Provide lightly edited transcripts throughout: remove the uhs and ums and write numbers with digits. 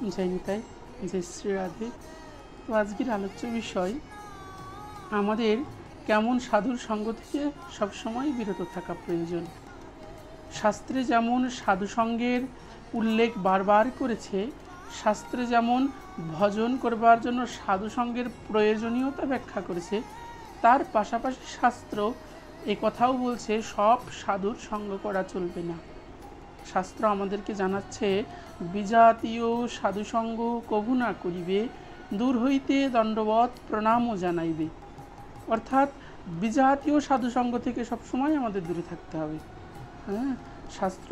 জয় নিতাই, জয় শ্রী রাধে। তো আজকের আলোচ্য বিষয় আমাদের কেমন সাধুর সঙ্গ থেকে সবসময় বিরত থাকা প্রয়োজন। শাস্ত্রে যেমন সাধুসঙ্গের উল্লেখ বারবার করেছে, শাস্ত্রে যেমন ভজন করবার জন্য সাধুসঙ্গের প্রয়োজনীয়তা ব্যাখ্যা করেছে, তার পাশাপাশি শাস্ত্র কথাও বলছে সব সাধুর সঙ্গ করা চলবে না। শাস্ত্র আমাদেরকে জানাচ্ছে, বিজাতীয় সাধুসঙ্গ কভু না করিবে, দূর হইতে দণ্ডবৎ প্রণামও জানাইবে। অর্থাৎ বিজাতীয় সাধুসঙ্গ থেকে সবসময় আমাদের দূরে থাকতে হবে। হ্যাঁ, শাস্ত্র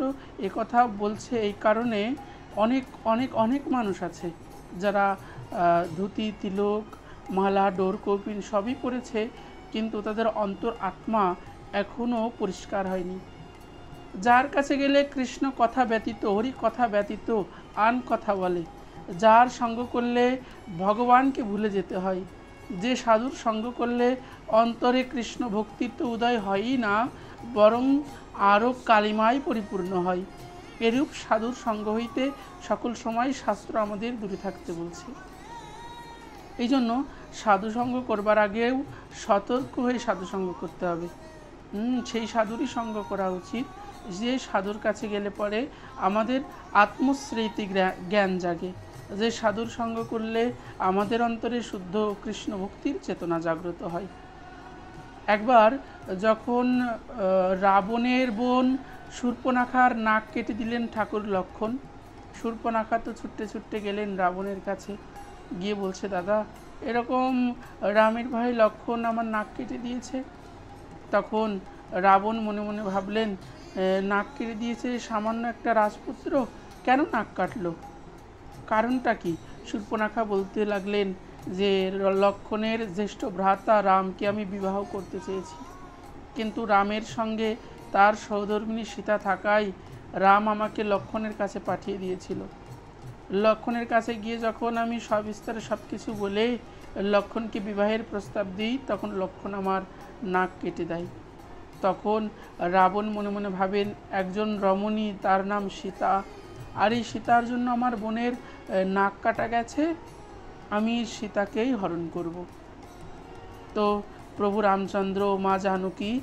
কথা বলছে এই কারণে অনেক অনেক অনেক মানুষ আছে যারা ধুতি, তিলক, মালা, ডোর, কৌপিন সবই পড়েছে, কিন্তু তাদের অন্তর আত্মা এখনও পরিষ্কার হয়নি। যার কাছে গেলে কৃষ্ণ কথা ব্যতীত, হরি কথা ব্যতীত আন কথা বলে, যার সঙ্গ করলে ভগবানকে ভুলে যেতে হয়, যে সাধুর সঙ্গ করলে অন্তরে কৃষ্ণ ভক্তির তো উদয় হয়ই না, বরং আরও কালিমায় পরিপূর্ণ হয়, এরূপ সাধুর সঙ্গ হইতে সকল সময় শাস্ত্র আমাদের দূরে থাকতে বলছে। এই জন্য সাধুসঙ্গ করবার আগেও সতর্ক হয়ে সাধুসঙ্গ করতে হবে। সেই সাধুরই সঙ্গ করা উচিত যে সাধুর কাছে গেলে পরে আমাদের আত্মস্মৃতি জ্ঞান জাগে, যে সাধুর সঙ্গ করলে আমাদের অন্তরে শুদ্ধ কৃষ্ণ ভক্তির চেতনা জাগ্রত হয়। একবার যখন রাবণের বোন শূর্পণখার নাক কেটে দিলেন ঠাকুর লক্ষণ, শূর্পণখা তো ছুটতে ছুটতে গেলেন রাবণের কাছে, গিয়ে বলছে, দাদা এরকম রামের ভাই লক্ষণ আমার নাক কেটে দিয়েছে। তখন রাবণ মনে মনে ভাবলেন, নাক কেটে দিয়েছে সামান্য একটা রাজপুত্র, কেন নাক কাটলো, কারণটা কি? শূর্পণখা বলতে লাগলেন যে লক্ষণের জ্যেষ্ঠ ভ্রাতা রামকে আমি বিবাহ করতে চেয়েছি, কিন্তু রামের সঙ্গে তার সহধর্মিণী সীতা থাকায় রাম আমাকে লক্ষণের কাছে পাঠিয়ে দিয়েছিল। লক্ষণের কাছে গিয়ে যখন আমি সবিস্তারে সব কিছু বলে লক্ষণকে বিবাহের প্রস্তাব দিই, তখন লক্ষণ আমার নাক কেটে দেয়। তখন রাবণ মনে মনে ভাবেন, একজন রমণী, তার নাম সীতা, আর এই সীতার জন্য আমার বোনের নাক কাটা গেছে, আমি সীতাকেই হরণ করব। তো প্রভু রামচন্দ্র, মা জানকী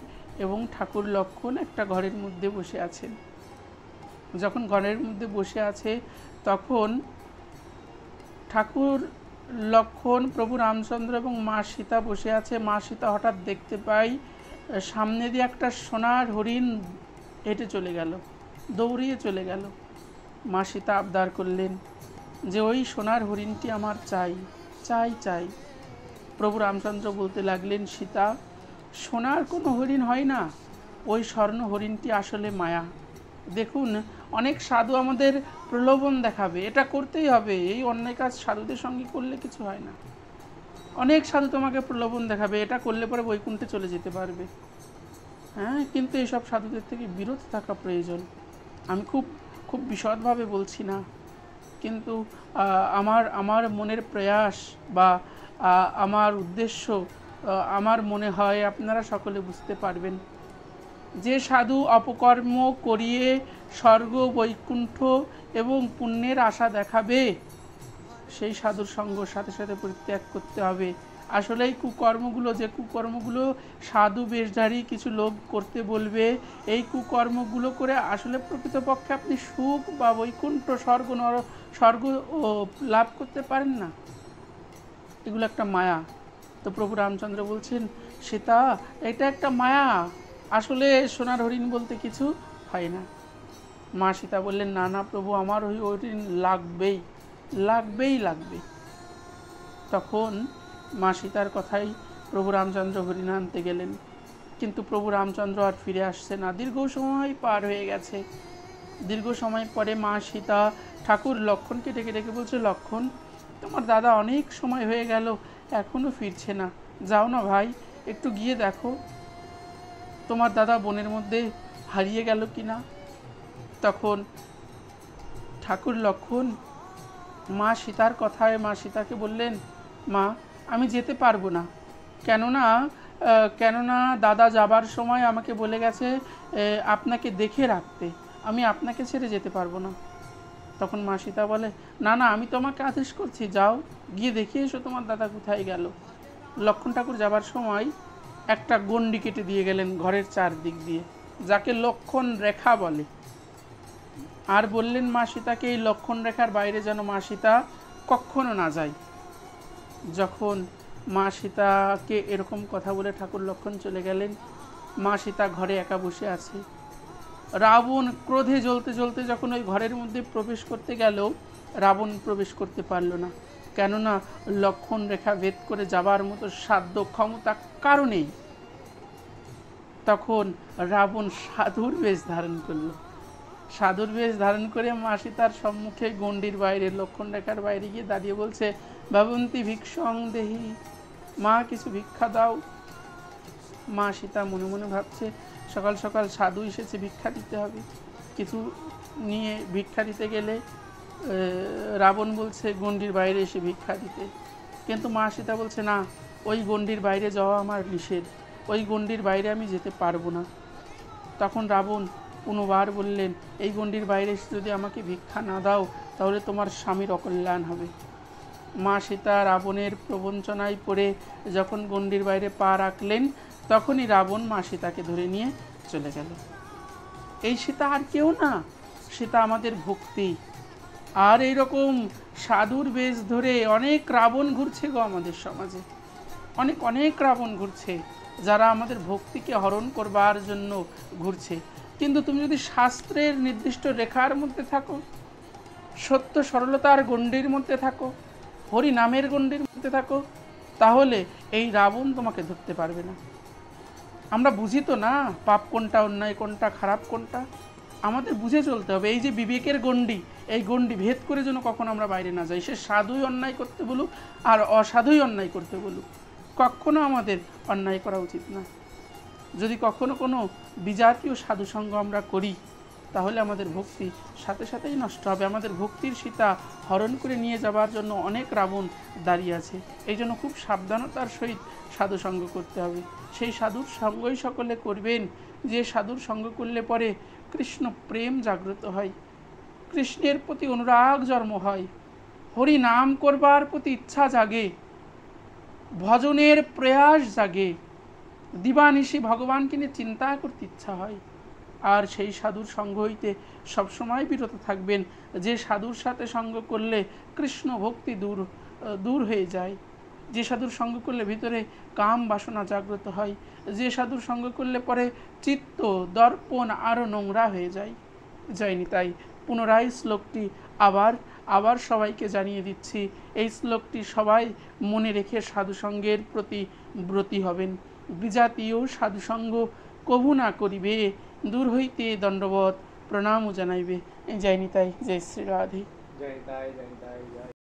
এবং ঠাকুর লক্ষণ একটা ঘরের মধ্যে বসে আছেন। যখন ঘরের মধ্যে বসে আছে, তখন ঠাকুর লক্ষণ, প্রভু রামচন্দ্র এবং মা সীতা বসে আছে। মা সীতা হঠাৎ দেখতে পাই সামনে দিয়ে একটা সোনার হরিণ হেঁটে চলে গেল, দৌড়িয়ে চলে গেল। মা সীতা আবদার করলেন যে ওই সোনার হরিণটি আমার চাই, চাই চাই। প্রভু রামচন্দ্র বলতে লাগলেন, সীতা, সোনার কোনো হরিণ হয় না, ওই স্বর্ণ হরিণটি আসলে মায়া। দেখুন, অনেক সাধু আমাদের প্রলোভন দেখাবে, এটা করতেই হবে, এই অন্যায় কাজ সাধুদের সঙ্গে করলে কিছু হয় না। অনেক সাধু তোমাকে প্রলোভন দেখাবে, এটা করলে পরে বৈকুণ্ঠে চলে যেতে পারবে। হ্যাঁ, কিন্তু এইসব সাধুদের থেকে বিরত থাকা প্রয়োজন। আমি খুব খুব বিশদভাবে বলছি না, কিন্তু আমার মনের প্রয়াস বা আমার উদ্দেশ্য, আমার মনে হয় আপনারা সকলে বুঝতে পারবেন। যে সাধু অপকর্ম করিয়ে স্বর্গ, বৈকুণ্ঠ এবং পুণ্যের আশা দেখাবে, সেই সাধুর সঙ্গ সাথে সাথে পরিত্যাগ করতে হবে। আসলে এই কুকর্মগুলো, যে কুকর্মগুলো সাধু বেশধারী কিছু লোক করতে বলবে, এই কুকর্মগুলো করে আসলে প্রকৃতপক্ষে আপনি সুখ বা বৈকুণ্ঠ, স্বর্গ লাভ করতে পারেন না। এগুলো একটা মায়া। তো প্রভু রামচন্দ্র বলছেন, সীতা, এটা একটা মায়া, আসলে সোনার হরিণ বলতে কিছু হয় না। মা সীতা বললেন, না না প্রভু, আমার ওই হরিণ লাগবেই, লাগবেই লাগবে। তখন মা সীতার কথাই প্রভু রামচন্দ্র হরিণ আনতে গেলেন, কিন্তু প্রভু রামচন্দ্র আর ফিরে আসছে না। দীর্ঘ সময় পার হয়ে গেছে। দীর্ঘ সময় পরে মা সীতা ঠাকুর লক্ষণকে ডেকে ডেকে বলছে, লক্ষণ, তোমার দাদা অনেক সময় হয়ে গেল, এখনও ফিরছে না, যাও না ভাই, একটু গিয়ে দেখো তোমার দাদা বনের মধ্যে হারিয়ে গেল কি না। তখন ঠাকুর লক্ষণ মা সীতার কথায় মা সীতাকে বললেন, মা, আমি যেতে পারবো না, কেননা দাদা যাবার সময় আমাকে বলে গেছে আপনাকে দেখে রাখতে, আমি আপনাকে ছেড়ে যেতে পারবো না। তখন মা সীতা বলে, না না, আমি তোমাকে আদেশ করছি, যাও গিয়ে দেখিয়ে এসো তোমার দাদা কোথায় গেল। লক্ষ্মণ ঠাকুর যাবার সময় একটা গণ্ডি কেটে দিয়ে গেলেন ঘরের চারদিক দিয়ে, যাকে লক্ষণ রেখা বলে। আর বললেন মা সীতাকে, এই লক্ষণ রেখার বাইরে যেন মা সীতা কখনো না যায়। যখন মা সীতাকে এরকম কথা বলে ঠাকুর লক্ষণ চলে গেলেন, মা সীতা ঘরে একা বসে আছে। রাবণ ক্রোধে জ্বলতে জ্বলতে যখন ওই ঘরের মধ্যে প্রবেশ করতে গেল, রাবণ প্রবেশ করতে পারল না, কেননা লক্ষণ রেখা ভেদ করে যাবার মতো সাধ্য ক্ষমতা কারণেই। তখন রাবণ সাধুর বেশ ধারণ করল। সাধুর বেশ ধারণ করে মা সীতার সম্মুখে গণ্ডির বাইরে, লক্ষণ রেখার বাইরে গিয়ে দাঁড়িয়ে বলছে, ভবন্তি ভিক্ষং দেহি, মা কিছু ভিক্ষা দাও। মা সীতা মনে মনে ভাবছে, সকাল সকাল সাধু এসেছে, ভিক্ষা দিতে হবে। কিছু নিয়ে ভিক্ষা দিতে গেলে রাবণ বলছে গণ্ডির বাইরে এসে ভিক্ষা দিতে, কিন্তু মা সীতা বলছে, না, ওই গণ্ডির বাইরে যাওয়া আমার নিষেধ, ওই গণ্ডির বাইরে আমি যেতে পারবো না। তখন রাবণ পুনবার বললেন, এই গণ্ডির বাইরে এসে যদি আমাকে ভিক্ষা না দাও, তাহলে তোমার স্বামীর অকল্যাণ হবে। মা সীতা রাবণের প্রবঞ্চনায় পড়ে যখন গণ্ডির বাইরে পা রাখলেন, তখনই রাবণ মা সীতাকে ধরে নিয়ে চলে গেল। এই সীতা আর কেউ না, সীতা আমাদের ভক্তি। আর এইরকম সাধুর বেশ ধরে অনেক রাবণ ঘুরছে গো আমাদের সমাজে, অনেক অনেক রাবণ ঘুরছে, যারা আমাদের ভক্তিকে হরণ করবার জন্য ঘুরছে। কিন্তু তুমি যদি শাস্ত্রের নির্দিষ্ট রেখার মধ্যে থাকো, সত্য সরলতার গণ্ডির মধ্যে থাকো, হরি নামের গণ্ডির মধ্যে থাকো, তাহলে এই রাবণ তোমাকে ধরতে পারবে না। আমরা বুঝি তো না পাপ কোনটা, অন্যায় কোনটা, খারাপ কোনটা, আমাদের বুঝে চলতে হবে। এই যে বিবেকের গণ্ডি, এই গণ্ডি ভেদ করে যেন কখনো আমরা বাইরে না যাই। সে সাধুই অন্যায় করতে বলুক আর অসাধুই অন্যায় করতে বলুক, কখনো আমাদের অন্যায় করা উচিত না। যদি কখনো কোনো বিজাতীয় সাধুসঙ্গ আমরা করি, তাহলে আমাদের ভক্তি সাথে সাথেই নষ্ট হবে। আমাদের ভক্তির সীতা হরণ করে নিয়ে যাবার জন্য অনেক রাবণ দাঁড়িয়ে আছে। এই জন্য খুব সাবধানতার সহিত সাধুসঙ্গ করতে হবে। সেই সাধুর সঙ্গই সকলে করবেন, যে সাধুর সঙ্গ করলে পরে কৃষ্ণ প্রেম জাগ্রত হয়, কৃষ্ণের প্রতি অনুরাগ জন্ম হয়, হরি নাম করবার প্রতি ইচ্ছা জাগে, ভজনের প্রয়াস জাগে, দিবানিশি ভগবানকে নিয়ে চিন্তা করতে ইচ্ছা হয়। আর সেই সাধুর সঙ্গ হইতে সবসময় বিরত থাকবেন। যে সাধুর সাথে সঙ্গ করলে কৃষ্ণ ভক্তি দূর হয়ে যায়, যে সাধুর সঙ্গ করলে ভিতরে কাম বাসনা জাগ্রত হয়, যে সাধুর সঙ্গ করলে পরে চিত্ত দর্পণ আরও নোংরা হয়ে যায়। যায়নি তাই পুনরায় শ্লোকটি আবার সবাইকে জানিয়ে দিচ্ছি। এই শ্লোকটি সবাই মনে রেখে সাধুসঙ্গের প্রতি ব্রতী হবেন। বিজাতীয় সাধুসঙ্গ কভু না করিবে, দূর হইতে দণ্ডবৎ প্রণামও জানাইবে। জয় নিতাই, জয় শ্রী রাধে।